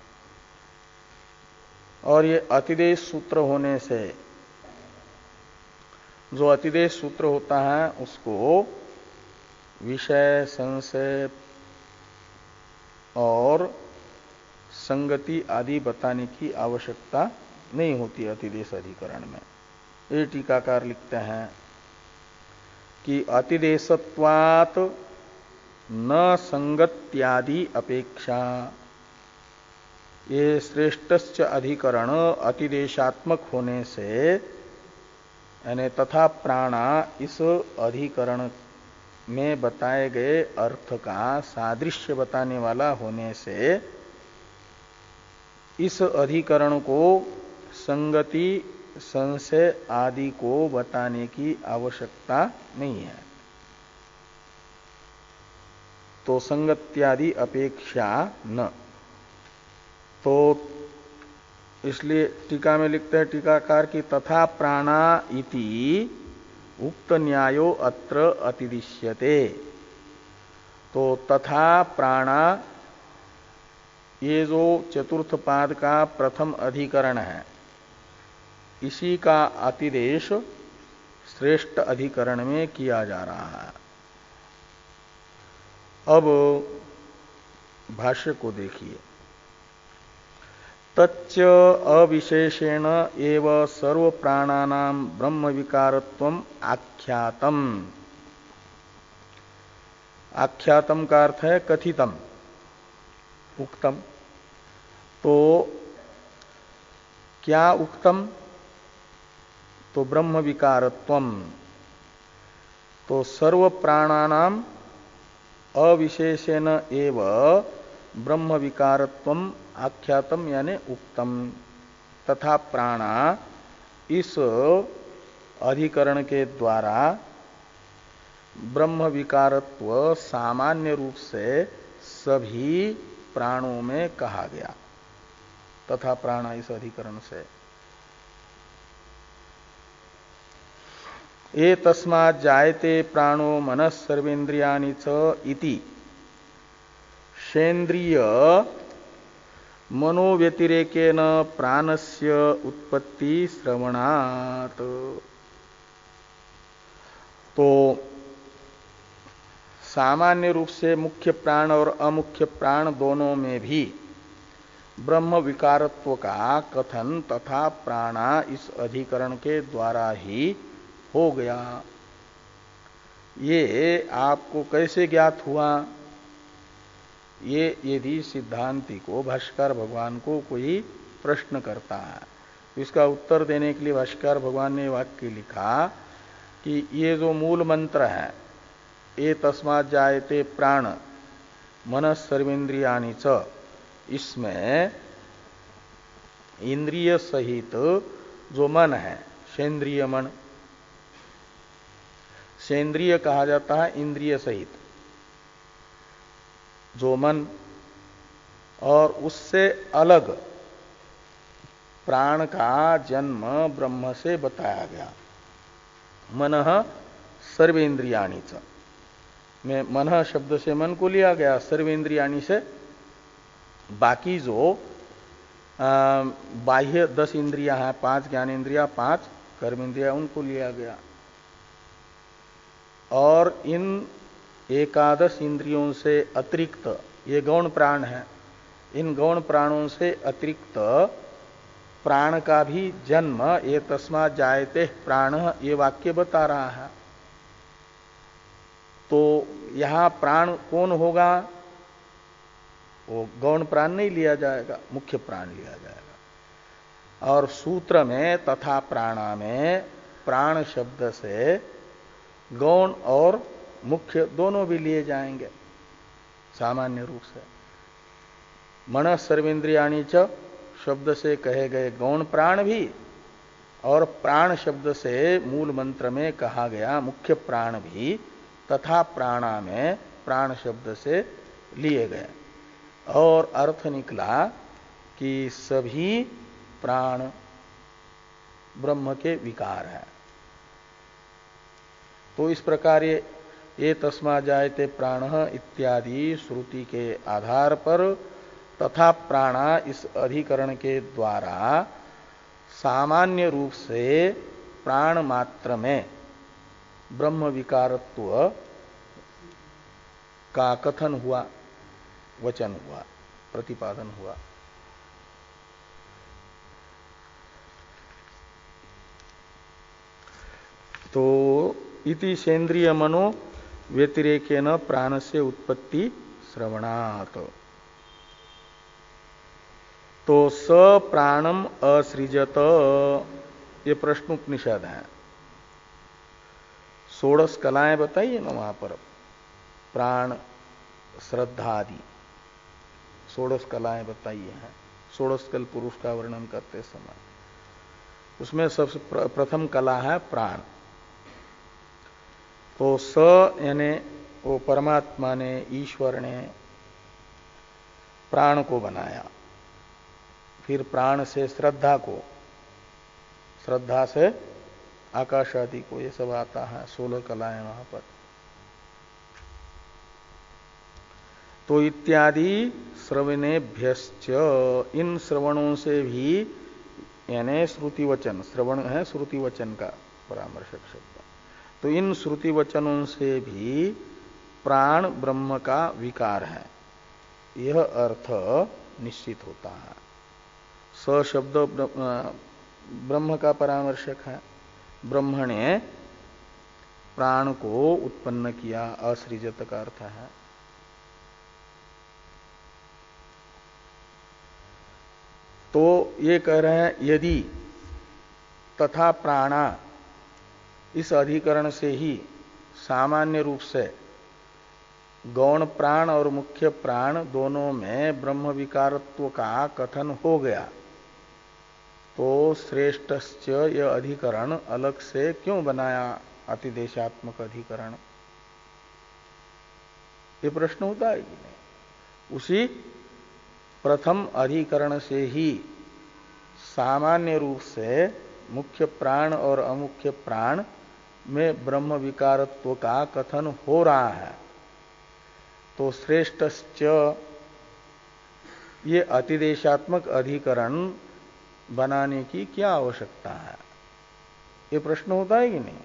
A: और ये अतिदेश सूत्र होने से, जो अतिदेश सूत्र होता है उसको विषय संशय और संगति आदि बताने की आवश्यकता नहीं होती अतिदेश अधिकरण में। ये टीकाकार लिखते हैं कि अतिदेशत्वात् न संगत्यादि अपेक्षा, ये श्रेष्ठश्च अधिकरण अतिदेशात्मक होने से यानी तथा प्राणा इस अधिकरण में बताए गए अर्थ का सादृश्य बताने वाला होने से इस अधिकरण को संगति संशय आदि को बताने की आवश्यकता नहीं है। तो संगत्यादि अपेक्षा न, तो इसलिए टीका में लिखते हैं टीकाकार की तथा प्राणा इति उक्त न्यायो अत्र अतिदिश्यते। तो तथा प्राणा ये जो चतुर्थ पाद का प्रथम अधिकरण है, इसी का अतिदेश श्रेष्ठ अधिकरण में किया जा रहा है। अब भाष्य को देखिए। तच्च अविशेषेण एव सर्व प्राणानां ब्रह्म विकारत्वम आख्यातम। आख्यातम का अर्थ है कथितम, उक्तम। तो क्या उक्तम? तो ब्रह्म विकारत्वम। तो सर्व प्राणानाम अविशेषेण एव ब्रह्म विकारत्वम आख्यातम यानी उक्तम। तथा प्राणा इस अधिकरण के द्वारा ब्रह्म विकारत्व सामान्य रूप से सभी प्राणों में कहा गया। तथा प्राणा इस अधिकरण से ये तस्मात् जायते प्राणो मनः सर्वेन्द्रियाणि च इति सेन्द्रिय मनोव्यतिरेकेन प्राणस्य उत्पत्ति श्रवणात्। तो सामान्य रूप से मुख्य प्राण और अमुख्य प्राण दोनों में भी ब्रह्म विकारत्व का कथन तथा प्राणा इस अधिकरण के द्वारा ही हो गया। ये आपको कैसे ज्ञात हुआ? ये यदि सिद्धांति को, भाष्कर भगवान को कोई प्रश्न करता है तो इसका उत्तर देने के लिए भाष्कर भगवान ने वाक्य लिखा कि ये जो मूल मंत्र है, ये तस्मात् जायते प्राण मनः सर्वेन्द्रियाणि च, इसमें इंद्रिय सहित जो मन है, सेंद्रिय मन, सेंद्रिय कहा जाता है इंद्रिय सहित जो मन, और उससे अलग प्राण का जन्म ब्रह्म से बताया गया। मनः सर्वेन्द्रियाणि च, में मन शब्द से मन को लिया गया, सर्वेंद्रियाणी से बाकी जो बाह्य 10 इंद्रियां हैं, 5 ज्ञानेन्द्रिया, 5 कर्मेंद्रिया, उनको लिया गया। और इन 11 इंद्रियों से अतिरिक्त ये गौण प्राण है, इन गौण प्राणों से अतिरिक्त प्राण का भी जन्म ये तस्मात् जायते प्राण, ये वाक्य बता रहा है। तो यहां प्राण कौन होगा? वो गौण प्राण नहीं लिया जाएगा, मुख्य प्राण लिया जाएगा। और सूत्र में तथा प्राणा में प्राण शब्द से गौण और मुख्य दोनों भी लिए जाएंगे सामान्य रूप से। मन सर्वेंद्रियाणी च शब्द से कहे गए गौण प्राण भी, और प्राण शब्द से मूल मंत्र में कहा गया मुख्य प्राण भी, तथा प्राणा में प्राण शब्द से लिए गए। और अर्थ निकला कि सभी प्राण ब्रह्म के विकार है। तो इस प्रकार ये तस्मा जायते प्राण इत्यादि श्रुति के आधार पर तथा प्राणा इस अधिकरण के द्वारा सामान्य रूप से प्राण मात्र में ब्रह्म विकारत्व का कथन हुआ, वचन हुआ, प्रतिपादन हुआ। तो इति सेन्द्रिय मनो व्यतिरेकेन प्राणस्य उत्पत्ति श्रवणात्। तो स प्राणम असृजत, ये प्रश्नोपनिषद है। 16 कलाएं बताइए ना वहां पर, प्राण, श्रद्धा आदि 16 कलाएं बताइए हैं 16 कल पुरुष का वर्णन करते समय। उसमें सबसे प्रथम कला है प्राण। तो स यानी वो परमात्मा ने, ईश्वर ने प्राण को बनाया, फिर प्राण से श्रद्धा को, श्रद्धा से आकाश आदि को, ये सब आता है। 16 कलाएं वहां पर। तो इत्यादि श्रवणेभ्यश्च, इन श्रवणों से भी, यानी श्रुति वचन, श्रवण है श्रुति वचन का परामर्शक शब्द, तो इन श्रुति वचनों से भी प्राण ब्रह्म का विकार है, यह अर्थ निश्चित होता है। स शब्द ब्रह्म का परामर्शक है। ब्रह्म ने प्राण को उत्पन्न किया, असृजत का अर्थ है। तो ये कह रहे हैं यदि तथा प्राणा इस अधिकरण से ही सामान्य रूप से गौण प्राण और मुख्य प्राण दोनों में ब्रह्म विकारत्व का कथन हो गया, तो श्रेष्ठश्च यह अधिकरण अलग से क्यों बनाया, अतिदेशात्मक अधिकरण? ये प्रश्न होता है कि नहीं? उसी प्रथम अधिकरण से ही सामान्य रूप से मुख्य प्राण और अमुख्य प्राण में ब्रह्म विकारत्व का कथन हो रहा है, तो श्रेष्ठश्च ये अतिदेशात्मक अधिकरण बनाने की क्या आवश्यकता है? ये प्रश्न होता है कि नहीं?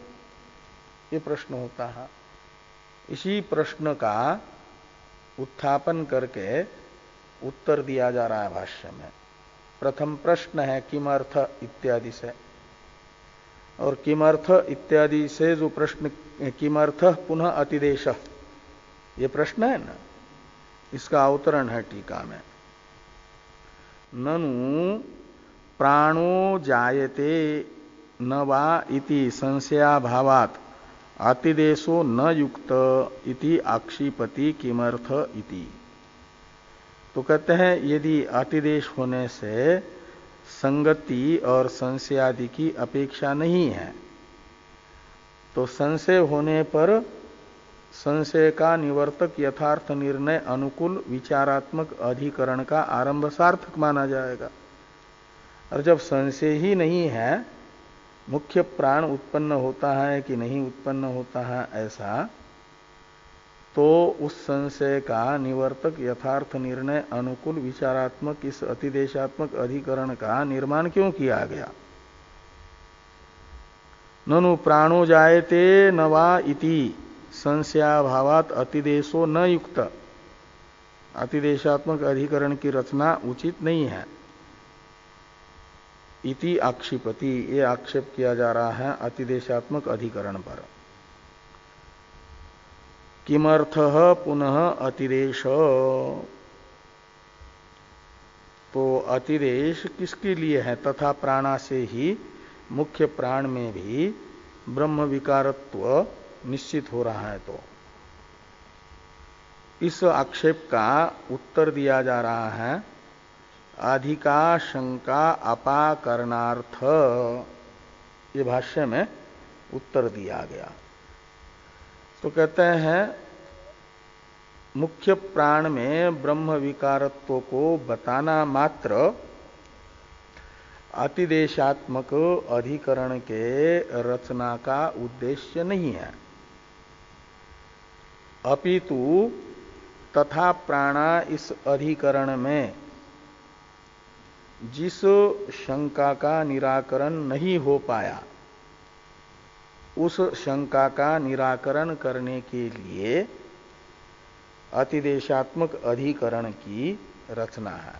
A: ये प्रश्न होता है। इसी प्रश्न का उत्थापन करके उत्तर दिया जा रहा है भाष्य में। प्रथम प्रश्न है किमर्थ इत्यादि से, और किमर्थ इत्यादि से जो प्रश्न, किमर्थ पुनः अतिदेश, ये प्रश्न है ना, इसका अवतरण है टीका में। ननु प्राणो जायते न वा इति संशयाभावात् अतिदेशो न युक्त इति आक्षिपति किमर्थ इति। तो कहते हैं यदि अतिदेश होने से संगति और संशयादि की अपेक्षा नहीं है, तो संशय होने पर संशय का निवर्तक यथार्थ निर्णय अनुकूल विचारात्मक अधिकरण का आरंभ सार्थक माना जाएगा। और जब संशय ही नहीं है, मुख्य प्राण उत्पन्न होता है कि नहीं उत्पन्न होता है ऐसा, तो उस संशय का निवर्तक यथार्थ निर्णय अनुकूल विचारात्मक इस अतिदेशात्मक अधिकरण का निर्माण क्यों किया गया? ननु प्राणो जायते न वा इति संशयाभावात अतिदेशो न युक्त। अतिदेशात्मक अधिकरण की रचना उचित नहीं है। इति आक्षिपति, ये आक्षेप किया जा रहा है अतिदेशात्मक अधिकरण पर। किमर्थः पुनः अतिदेश? तो अतिदेश किसके लिए है? तथा प्राणा से ही मुख्य प्राण में भी ब्रह्म विकारत्व निश्चित हो रहा है। तो इस आक्षेप का उत्तर दिया जा रहा है अधिकाशंका अपाकरणार्थ, ये भाष्य में उत्तर दिया गया। तो कहते हैं मुख्य प्राण में ब्रह्म विकारत्व को बताना मात्र अतिदेशात्मक अधिकरण के रचना का उद्देश्य नहीं है, अपितु तथा प्राणा इस अधिकरण में जिस शंका का निराकरण नहीं हो पाया, उस शंका का निराकरण करने के लिए अतिदेशात्मक अधिकरण की रचना है।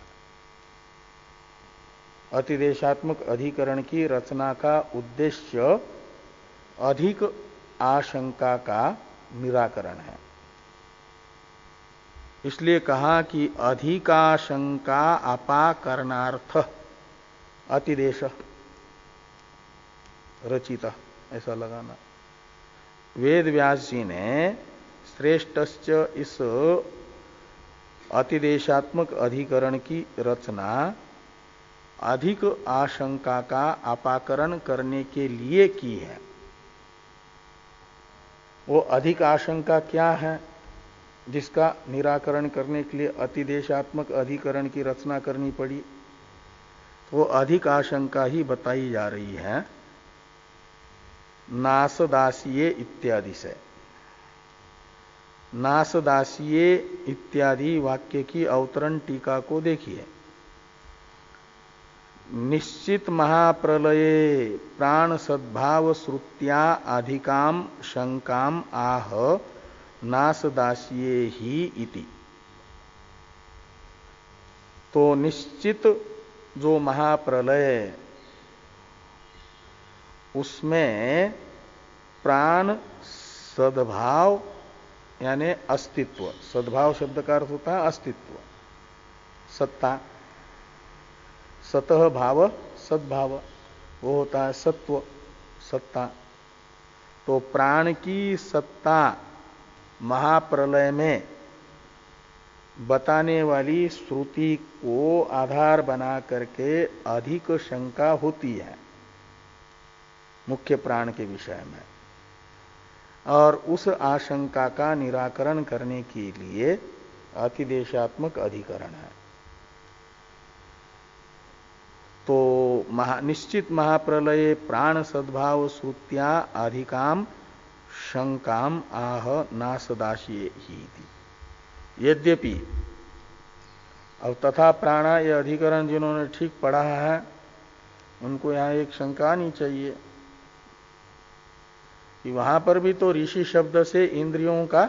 A: अतिदेशात्मक अधिकरण की रचना का उद्देश्य अधिक आशंका का निराकरण है। इसलिए कहा कि अधिकाशंका अपाकरणार्थ अतिदेश रचित, ऐसा लगाना। वेद व्यास जी ने श्रेष्ठश्च इस अतिदेशात्मक अधिकरण की रचना अधिक आशंका का अपाकरण करने के लिए की है। वो अधिक आशंका क्या है जिसका निराकरण करने के लिए अतिदेशात्मक अधिकरण की रचना करनी पड़ी? वो अधिक आशंका ही बताई जा रही है नासदासीय इत्यादि से। नासदासीय इत्यादि वाक्य की अवतरण टीका को देखिए। निश्चित महाप्रलये प्राण सद्भाव श्रुत्या अधिकाम शंकाम आह नासदासीये ही इति। तो निश्चित जो महाप्रलय, उसमें प्राण सद्भाव यानी अस्तित्व, सद्भाव शब्द का अर्थ होता है अस्तित्व, सत्ता, सतः भाव सद्भाव, वो होता है सत्व, सत्ता। तो प्राण की सत्ता महाप्रलय में बताने वाली श्रुति को आधार बना करके अधिक शंका होती है मुख्य प्राण के विषय में, और उस आशंका का निराकरण करने के लिए अतिदेशात्मक अधिकरण है। तो निश्चित महाप्रलये प्राण सद्भाव श्रुत्या अधिकाम शंकाम आह नासदाशीये ही थी। यद्यपि अब तथा प्राणा ये अधिकरण जिन्होंने ठीक पढ़ा है उनको यहां एक शंका नहीं चाहिए कि वहां पर भी तो ऋषि शब्द से इंद्रियों का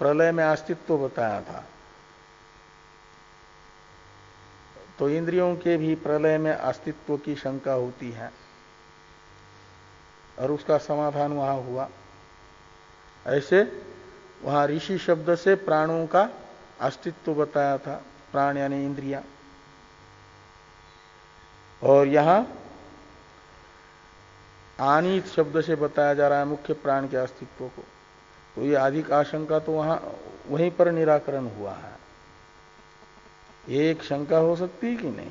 A: प्रलय में अस्तित्व बताया था। तो इंद्रियों के भी प्रलय में अस्तित्व की शंका होती है और उसका समाधान वहां हुआ। ऐसे वहां ऋषि शब्द से प्राणों का अस्तित्व बताया था, प्राण यानी इंद्रिया, और यहां आनीत शब्द से बताया जा रहा है मुख्य प्राण के अस्तित्व को। तो ये अधिक आशंका तो वहीं पर निराकरण हुआ है। एक शंका हो सकती है कि नहीं?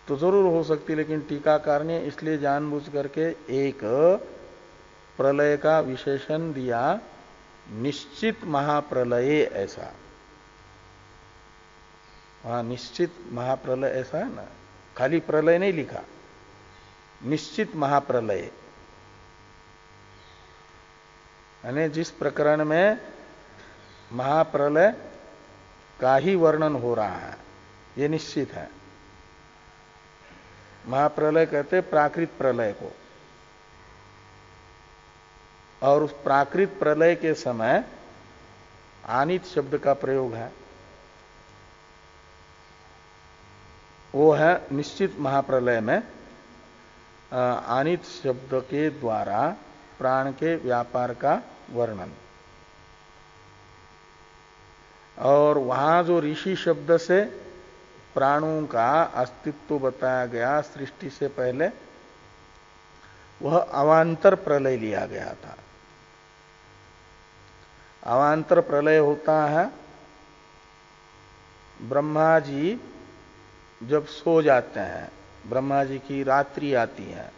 A: तो जरूर हो सकती, लेकिन टीकाकार ने इसलिए जानबूझ करके एक प्रलय का विशेषण दिया, निश्चित महाप्रलय ऐसा। वहां निश्चित महाप्रलय ऐसा है ना, खाली प्रलय नहीं लिखा, निश्चित महाप्रलय। यानी जिस प्रकरण में महाप्रलय का ही वर्णन हो रहा है ये निश्चित है। महाप्रलय कहते प्राकृत प्रलय को, और उस प्राकृत प्रलय के समय आनित शब्द का प्रयोग है, वो है निश्चित महाप्रलय में आनित शब्द के द्वारा प्राण के व्यापार का वर्णन। और वहां जो ऋषि शब्द से प्राणों का अस्तित्व बताया गया सृष्टि से पहले, वह अवांतर प्रलय लिया गया था। अवांतर प्रलय होता है ब्रह्मा जी जब सो जाते हैं, ब्रह्मा जी की रात्रि आती है,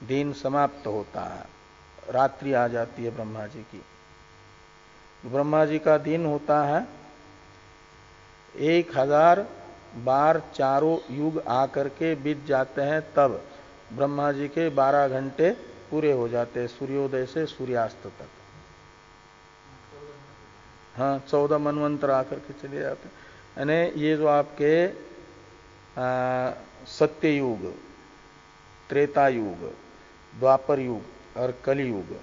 A: दिन समाप्त होता है, रात्रि आ जाती है ब्रह्मा जी की। ब्रह्मा जी का दिन होता है 1000 बार चारों युग आकर के बीत जाते हैं, तब ब्रह्मा जी के 12 घंटे पूरे हो जाते हैं सूर्योदय से सूर्यास्त तक। हाँ, 14 मनवंतर आकर के चले जाते हैं। यानी ये जो आपके सत्य युग, त्रेता युग, द्वापर युग और कलियुग,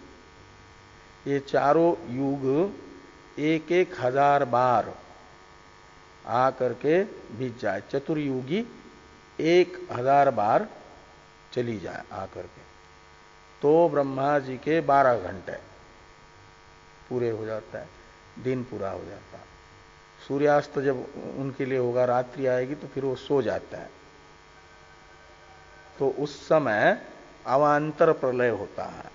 A: ये चारों युग 1000 बार आकर के बीत जाए, चतुर्युगी 1000 बार चली जाए आकर के, तो ब्रह्मा जी के 12 घंटे पूरे हो जाता है, दिन पूरा हो जाता है। सूर्यास्त जब उनके लिए होगा, रात्रि आएगी तो फिर वो सो जाता है, तो उस समय अवांतर प्रलय होता है।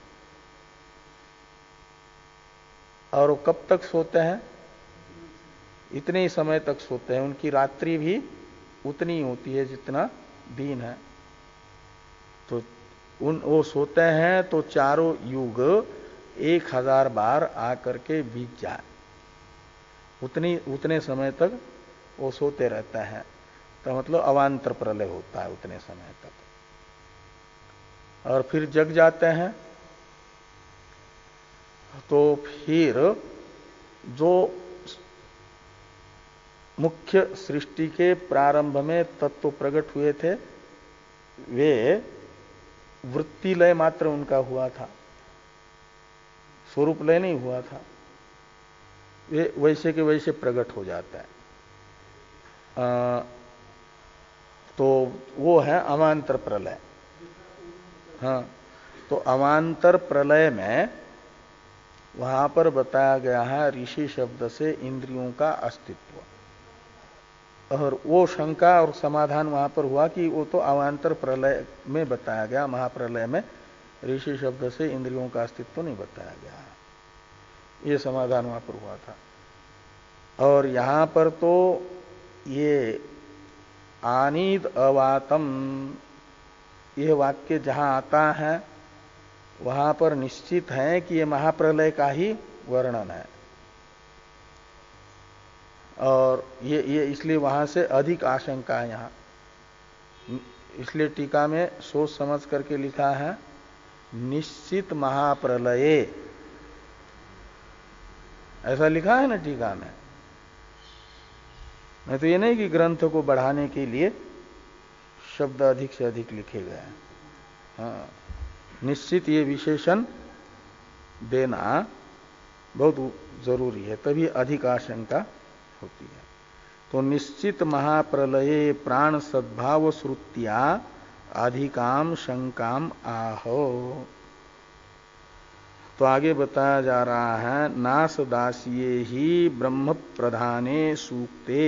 A: और वो कब तक सोते हैं? इतने ही समय तक सोते हैं, उनकी रात्रि भी उतनी होती है जितना दिन है। तो वो सोते हैं तो चारों युग 1000 बार आकर के बीत जाए, उतने समय तक वो सोते रहता है, तो मतलब अवांतर प्रलय होता है उतने समय तक। और फिर जग जाते हैं, तो फिर जो मुख्य सृष्टि के प्रारंभ में तत्व प्रकट हुए थे, वे वृत्ति लय मात्र उनका हुआ था, स्वरूप लय नहीं हुआ था। वे वैसे के वैसे प्रकट हो जाता है। तो वो है अवांतर प्रलय। हाँ, तो अवांतर प्रलय में वहां पर बताया गया है ऋषि शब्द से इंद्रियों का अस्तित्व, और वो शंका और समाधान वहां पर हुआ कि वो तो अवांतर प्रलय में बताया गया, महाप्रलय में ऋषि शब्द से इंद्रियों का अस्तित्व नहीं बताया गया, ये समाधान वहां पर हुआ था। और यहां पर तो ये आनीद अवातम, यह वाक्य जहां आता है वहां पर निश्चित है कि यह महाप्रलय का ही वर्णन है, और ये इसलिए वहां से अधिक आशंका है यहां, इसलिए टीका में सोच समझ करके लिखा है निश्चित महाप्रलये, ऐसा लिखा है ना टीका में। नहीं तो ये नहीं कि ग्रंथ को बढ़ाने के लिए शब्द अधिक से अधिक लिखे गए हैं। हाँ, निश्चित ये विशेषण देना बहुत जरूरी है, तभी अधिक आशंका होती है। तो निश्चित महाप्रलये प्राण सद्भाव श्रुत्या अधिकाम शंकाम आहो। तो आगे बताया जा रहा है नास दासिये ही ब्रह्म प्रधाने सूक्ते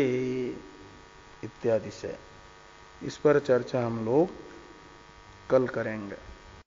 A: इत्यादि से। इस पर चर्चा हम लोग कल करेंगे।